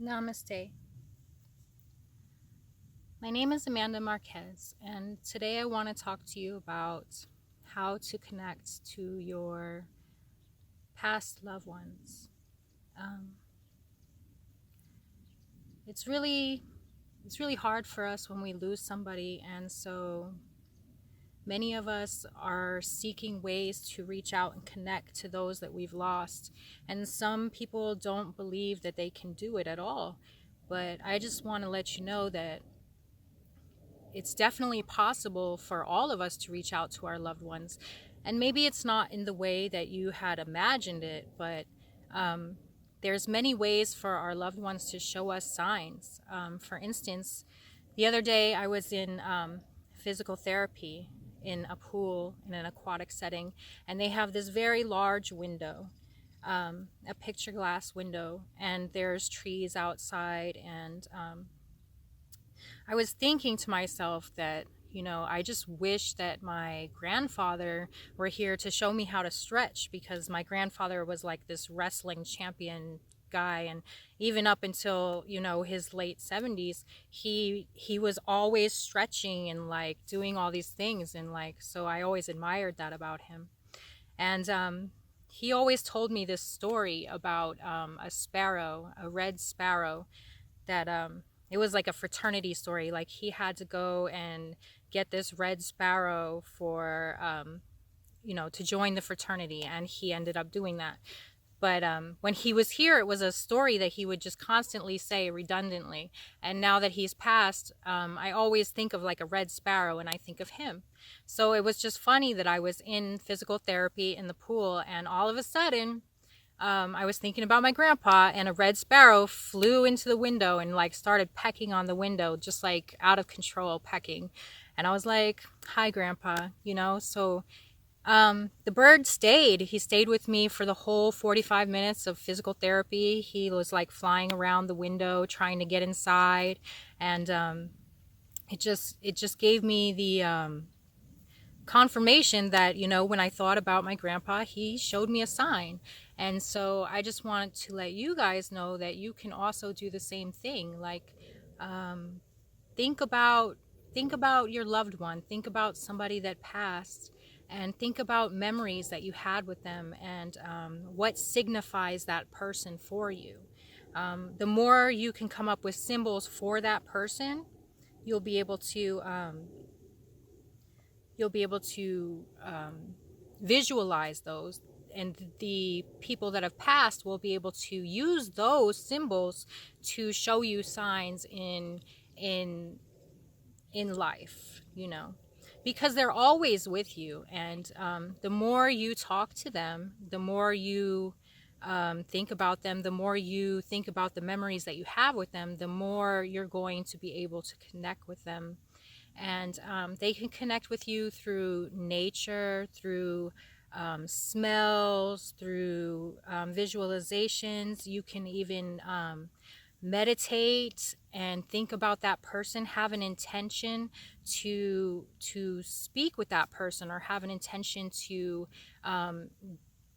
Namaste. My name is Amanda Marquez, and today I want to talk to you about how to connect to your past loved ones. Um, it's really it's really hard for us when we lose somebody, and so many of us are seeking ways to reach out and connect to those that we've lost. And some people don't believe that they can do it at all. But I just want to let you know that it's definitely possible for all of us to reach out to our loved ones. And maybe it's not in the way that you had imagined it, but um, there's many ways for our loved ones to show us signs. For instance, the other day I was in physical therapy in a pool in an aquatic setting, and they have this very large window, a picture glass window, and there's trees outside. And I was thinking to myself that, I just wish that my grandfather were here to show me how to stretch, because my grandfather was like this wrestling champion guy. And even up until, his late 70s, he was always stretching and like doing all these things. And like, so I always admired that about him. And he always told me this story about a sparrow, a red sparrow, that it was like a fraternity story. Like he had to go and get this red sparrow for to join the fraternity, and he ended up doing that. But when he was here, it was a story that he would just constantly say redundantly. And now that he's passed, I always think of like a red sparrow, and I think of him. So it was just funny that I was in physical therapy in the pool, and all of a sudden I was thinking about my grandpa, and a red sparrow flew into the window and like started pecking on the window, just like out of control pecking. And I was like, hi, grandpa, So the bird stayed. He stayed with me for the whole 45 minutes of physical therapy. He was like flying around the window, trying to get inside. And it just gave me the confirmation that, when I thought about my grandpa, he showed me a sign. And so I just wanted to let you guys know that you can also do the same thing. Like, um, think about think about your loved one, think about somebody that passed, and think about memories that you had with them, and what signifies that person for you. The more you can come up with symbols for that person, you'll be able to visualize those, and the people that have passed will be able to use those symbols to show you signs in in life, because they're always with you. And the more you talk to them, the more you think about them, the more you think about the memories that you have with them, the more you're going to be able to connect with them. And they can connect with you through nature, through smells, through visualizations. You can even meditate and think about that person, have an intention to speak with that person, or have an intention to um,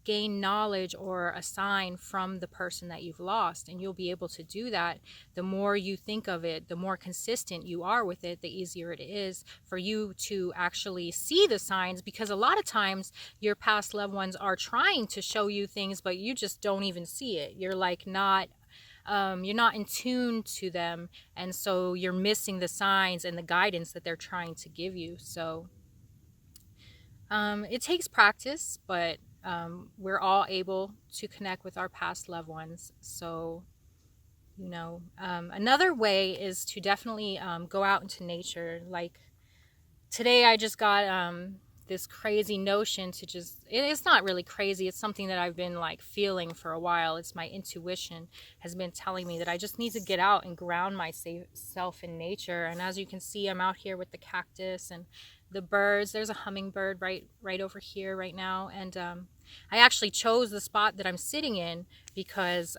gain knowledge or a sign from the person that you've lost. And you'll be able to do that. The more you think of it, the more consistent you are with it, the easier it is for you to actually see the signs. Because a lot of times your past loved ones are trying to show you things, but you just don't even see it. You're like you're not in tune to them, and so you're missing the signs and the guidance that they're trying to give you. So it takes practice, but we're all able to connect with our past loved ones. So, another way is to definitely go out into nature. Like today, I just got this crazy notion to it's not really crazy. It's something that I've been like feeling for a while. It's my intuition has been telling me that I just need to get out and ground myself in nature. And as you can see, I'm out here with the cactus and the birds. There's a hummingbird right over here right now. And I actually chose the spot that I'm sitting in because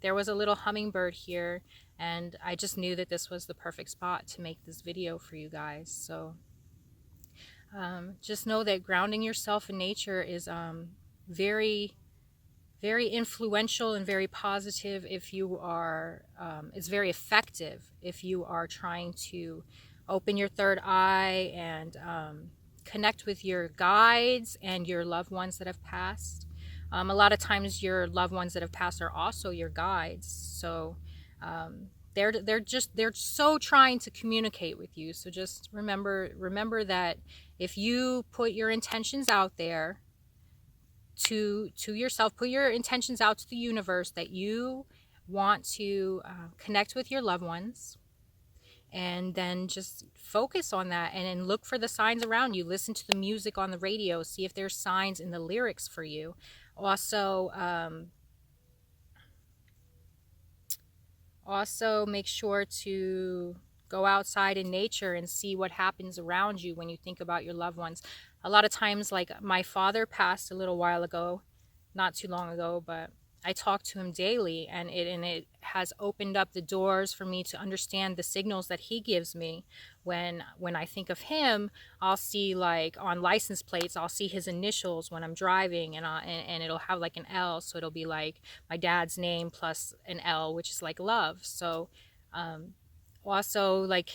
there was a little hummingbird here, and I just knew that this was the perfect spot to make this video for you guys. So just know that grounding yourself in nature is very, very influential and very positive if you are, it's very effective if you are trying to open your third eye and connect with your guides and your loved ones that have passed. A lot of times your loved ones that have passed are also your guides. So they're so trying to communicate with you. So just remember that if you put your intentions out there to yourself, put your intentions out to the universe that you want to connect with your loved ones, and then just focus on that, and then look for the signs around you. Listen to the music on the radio, see if there's signs in the lyrics for you. Also make sure to go outside in nature and see what happens around you when you think about your loved ones. A lot of times, like my father passed a little while ago, not too long ago, but I talk to him daily, and it has opened up the doors for me to understand the signals that he gives me. When I think of him, I'll see, like on license plates, I'll see his initials when I'm driving, and it'll have like an L, so it'll be like my dad's name plus an L, which is like love. So also, like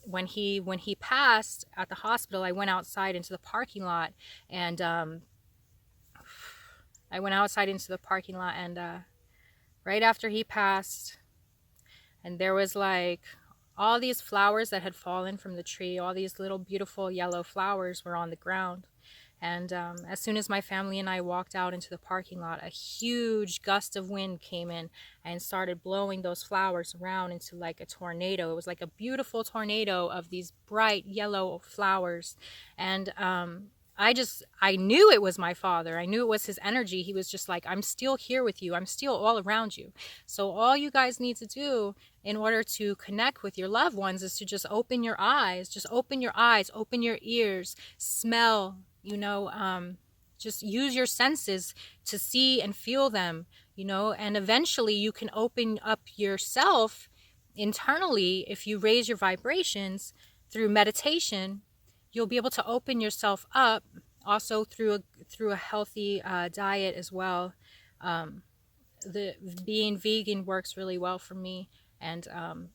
when he passed at the hospital, I went outside into the parking lot, and right after he passed, and there was like all these flowers that had fallen from the tree, all these little beautiful yellow flowers were on the ground. And as soon as my family and I walked out into the parking lot, a huge gust of wind came in and started blowing those flowers around into like a tornado. It was like a beautiful tornado of these bright yellow flowers. And I knew it was my father. I knew it was his energy. He was just like, I'm still here with you. I'm still all around you. So all you guys need to do in order to connect with your loved ones is to just open your eyes. Just open your eyes, open your ears, smell, just use your senses to see and feel them, and eventually you can open up yourself internally. If you raise your vibrations through meditation, you'll be able to open yourself up also through a healthy diet as well. The being vegan works really well for me, and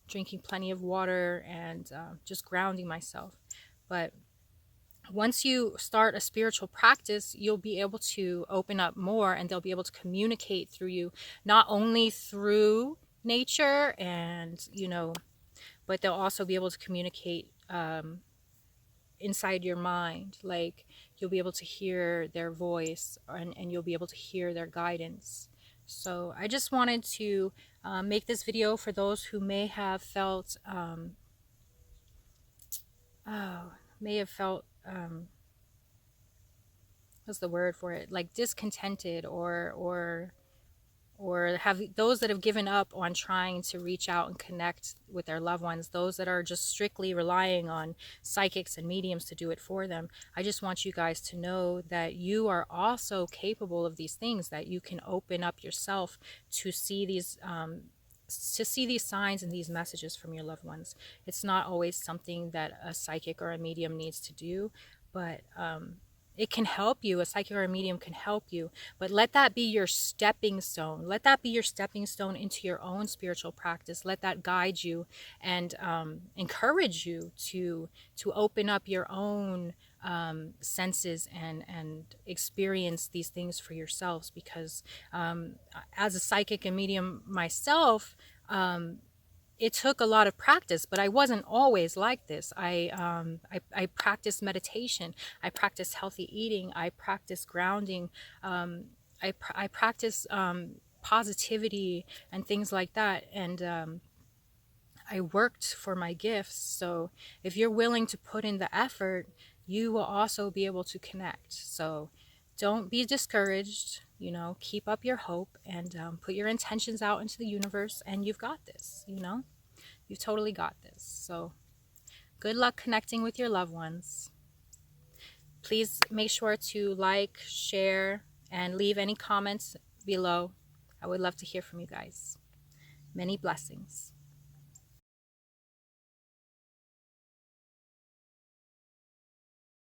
drinking plenty of water, and just grounding myself. But once you start a spiritual practice, you'll be able to open up more, and they'll be able to communicate through you, not only through nature and but they'll also be able to communicate inside your mind. Like you'll be able to hear their voice, and you'll be able to hear their guidance. So I just wanted to make this video for those who may have felt what's the word for it, like discontented, or have those that have given up on trying to reach out and connect with their loved ones, those that are just strictly relying on psychics and mediums to do it for them. I just want you guys to know that you are also capable of these things, that you can open up yourself to see these signs and these messages from your loved ones. It's not always something that a psychic or a medium needs to do, but it can help you. A psychic or a medium can help you, but let that be your stepping stone. Let that be your stepping stone into your own spiritual practice. Let that guide you and encourage you to open up your own senses and experience these things for yourselves. Because as a psychic and medium myself, it took a lot of practice, but I wasn't always like this. I practiced meditation. I practiced healthy eating. I practiced grounding. I practiced positivity and things like that. And I worked for my gifts. So if you're willing to put in the effort, you will also be able to connect. So don't be discouraged. Keep up your hope, and put your intentions out into the universe, and you've got this. You've totally got this. So good luck connecting with your loved ones. Please make sure to like, share, and leave any comments below. I would love to hear from you guys. Many blessings.